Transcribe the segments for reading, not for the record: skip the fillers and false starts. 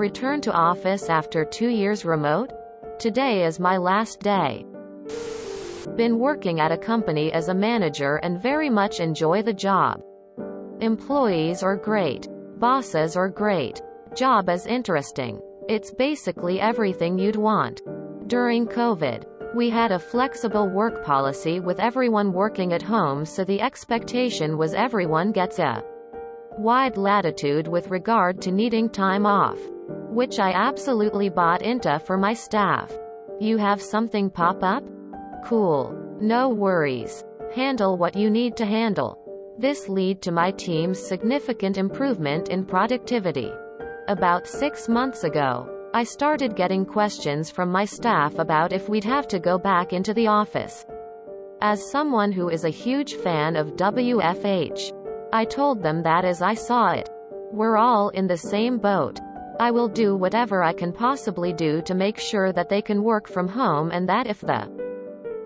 Return to office after 2 years remote? Today is my last day. Been working at a company as a manager and very much enjoy the job. Employees are great. Bosses are great. Job is interesting. It's basically everything you'd want. During COVID, we had a flexible work policy with everyone working at home, so the expectation was everyone gets a wide latitude with regard to needing time off, which I absolutely bought into for my staff. You have something pop up? Cool. No worries. Handle what you need to handle. This led to my team's significant improvement in productivity. About 6 months ago, I started getting questions from my staff about if we'd have to go back into the office. As someone who is a huge fan of WFH, I told them that as I saw it, we're all in the same boat. I will do whatever I can possibly do to make sure that they can work from home, and that if the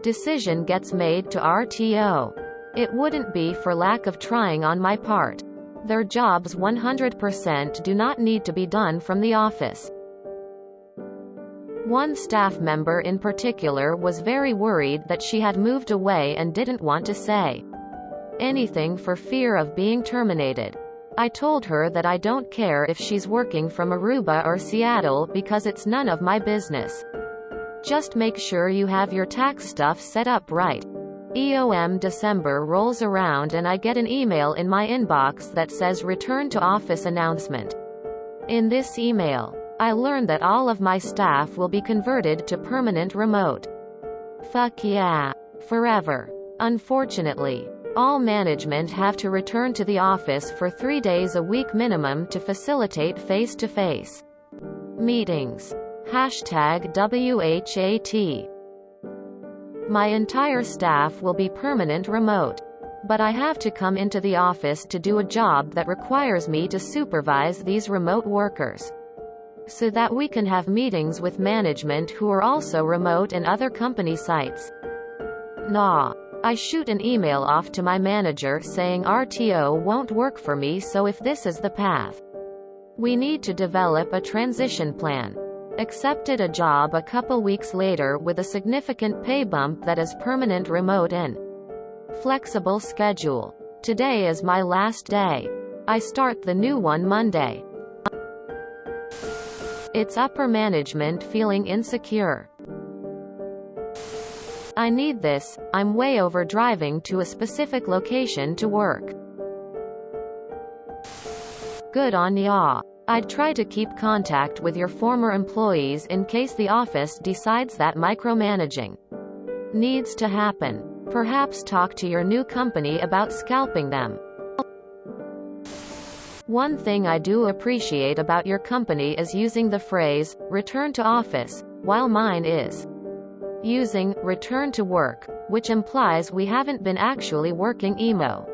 decision gets made to RTO, it wouldn't be for lack of trying on my part. Their jobs 100% do not need to be done from the office. One staff member in particular was very worried that she had moved away and didn't want to say anything for fear of being terminated. I told her that I don't care if she's working from Aruba or Seattle because it's none of my business. Just make sure you have your tax stuff set up right. EOM December rolls around and I get an email in my inbox that says return to office announcement. In this email, I learn that all of my staff will be converted to permanent remote. Fuck yeah. Forever. Unfortunately, all management have to return to the office for 3 days a week minimum to facilitate face-to-face meetings. #WHAT. My entire staff will be permanent remote. But I have to come into the office to do a job that requires me to supervise these remote workers, so that we can have meetings with management who are also remote and other company sites. Nah. I shoot an email off to my manager saying RTO won't work for me, so if this is the path, we need to develop a transition plan. Accepted a job a couple weeks later with a significant pay bump that is permanent remote and flexible schedule. Today is my last day. I start the new one Monday. It's upper management feeling insecure. I need this, I'm way over driving to a specific location to work. Good on ya. I'd try to keep contact with your former employees in case the office decides that micromanaging needs to happen. Perhaps talk to your new company about scalping them. One thing I do appreciate about your company is using the phrase, return to office, while mine is using return to work, which implies we haven't been actually working emo.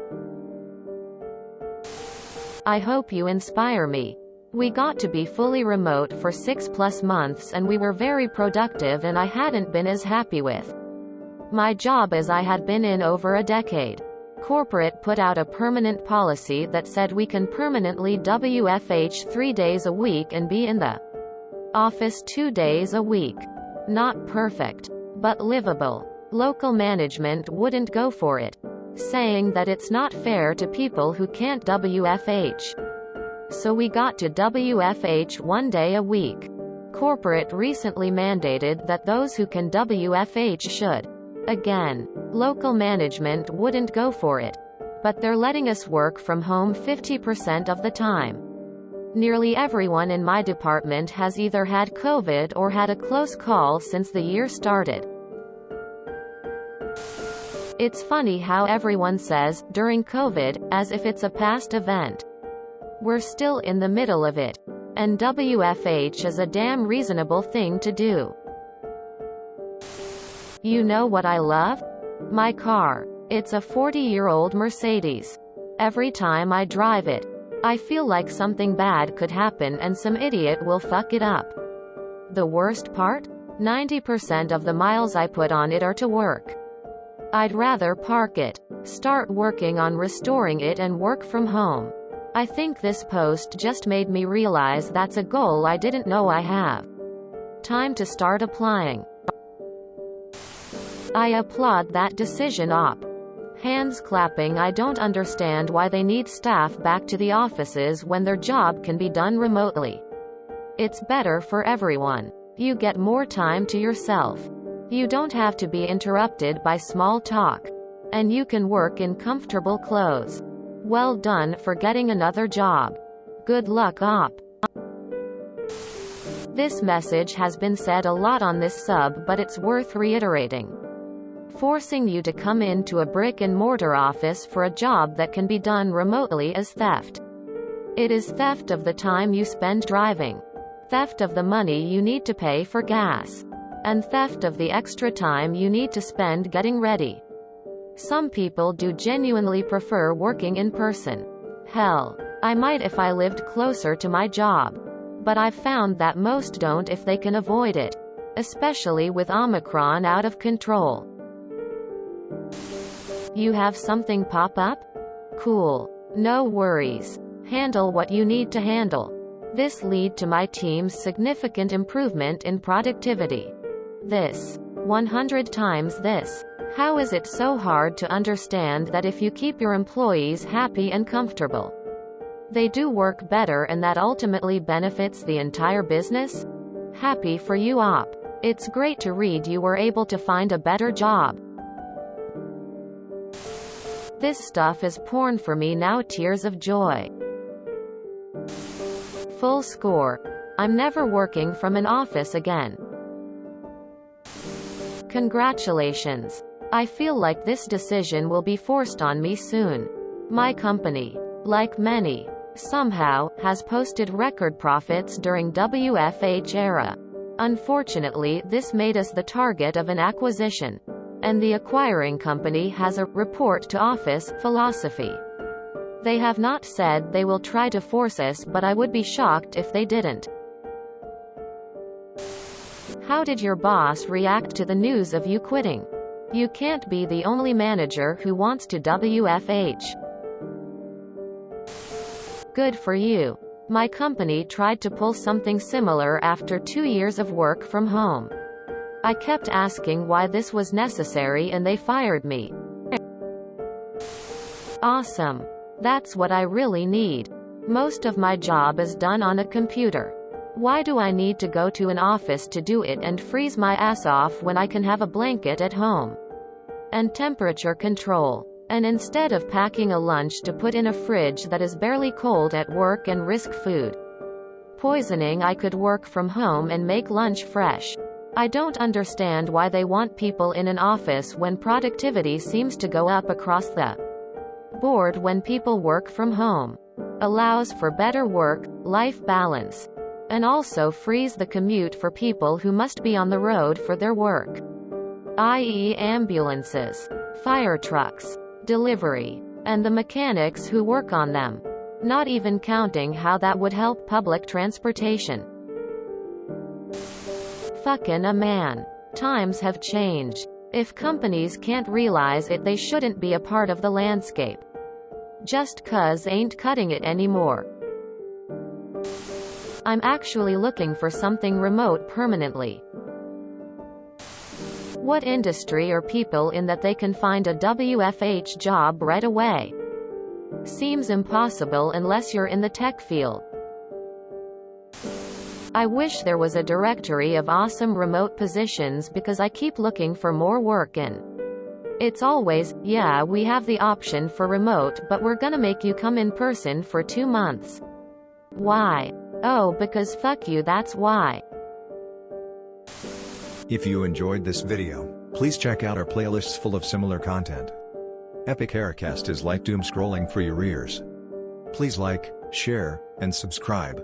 I hope you inspire me. We got to be fully remote for 6+ months and we were very productive, and I hadn't been as happy with my job as I had been in over a decade. Corporate put out a permanent policy that said we can permanently WFH 3 days a week and be in the office 2 days a week. Not perfect, but livable. Local management wouldn't go for it, saying that it's not fair to people who can't WFH. So we got to WFH 1 day a week. Corporate recently mandated that those who can WFH should. Again, local management wouldn't go for it, but they're letting us work from home 50% of the time. Nearly everyone in my department has either had COVID or had a close call since the year started. It's funny how everyone says, during COVID, as if it's a past event. We're still in the middle of it. And WFH is a damn reasonable thing to do. You know what I love? My car. It's a 40-year-old Mercedes. Every time I drive it, I feel like something bad could happen and some idiot will fuck it up. The worst part? 90% of the miles I put on it are to work. I'd rather park it, start working on restoring it, and work from home. I think this post just made me realize that's a goal I didn't know I have. Time to start applying. I applaud that decision, Op. Hands clapping. I don't understand why they need staff back to the offices when their job can be done remotely. It's better for everyone. You get more time to yourself. You don't have to be interrupted by small talk. And you can work in comfortable clothes. Well done for getting another job. Good luck, Op. This message has been said a lot on this sub, but it's worth reiterating. Forcing you to come into a brick-and-mortar office for a job that can be done remotely is theft. It is theft of the time you spend driving, theft of the money you need to pay for gas, and theft of the extra time you need to spend getting ready. Some people do genuinely prefer working in person. Hell, I might if I lived closer to my job. But I've found that most don't if they can avoid it, especially with Omicron out of control. You have something pop up? Cool. No worries. Handle what you need to handle. This lead to my team's significant improvement in productivity. This. 100 times this. How is it so hard to understand that if you keep your employees happy and comfortable, they do work better and that ultimately benefits the entire business? Happy for you, Op. It's great to read you were able to find a better job. This stuff is porn for me now. Tears of joy. Full score. I'm never working from an office again. Congratulations. I feel like this decision will be forced on me soon. My company, like many, somehow, has posted record profits during WFH era. Unfortunately, this made us the target of an acquisition. And the acquiring company has a report to office philosophy. They have not said they will try to force us, but I would be shocked if they didn't. How did your boss react to the news of you quitting? You can't be the only manager who wants to WFH. Good for you. My company tried to pull something similar after 2 years of work from home. I kept asking why this was necessary and they fired me. Awesome. That's what I really need. Most of my job is done on a computer. Why do I need to go to an office to do it and freeze my ass off when I can have a blanket at home? And temperature control. And instead of packing a lunch to put in a fridge that is barely cold at work and risk food poisoning, I could work from home and make lunch fresh. I don't understand why they want people in an office when productivity seems to go up across the board when people work from home. Allows for better work-life balance. And also frees the commute for people who must be on the road for their work. I.e. ambulances, fire trucks, delivery, and the mechanics who work on them. Not even counting how that would help public transportation. Fucking a man. Times have changed. If companies can't realize it, they shouldn't be a part of the landscape. Just 'cause ain't cutting it anymore. I'm actually looking for something remote permanently. What industry are people in that they can find a WFH job right away? Seems impossible unless you're in the tech field. I wish there was a directory of awesome remote positions because I keep looking for more work in. It's always, yeah, we have the option for remote, but we're gonna make you come in person for 2 months. Why? Oh, because fuck you, that's why. If you enjoyed this video, please check out our playlists full of similar content. Epic Aircast is like doom scrolling for your ears. Please like, share, and subscribe.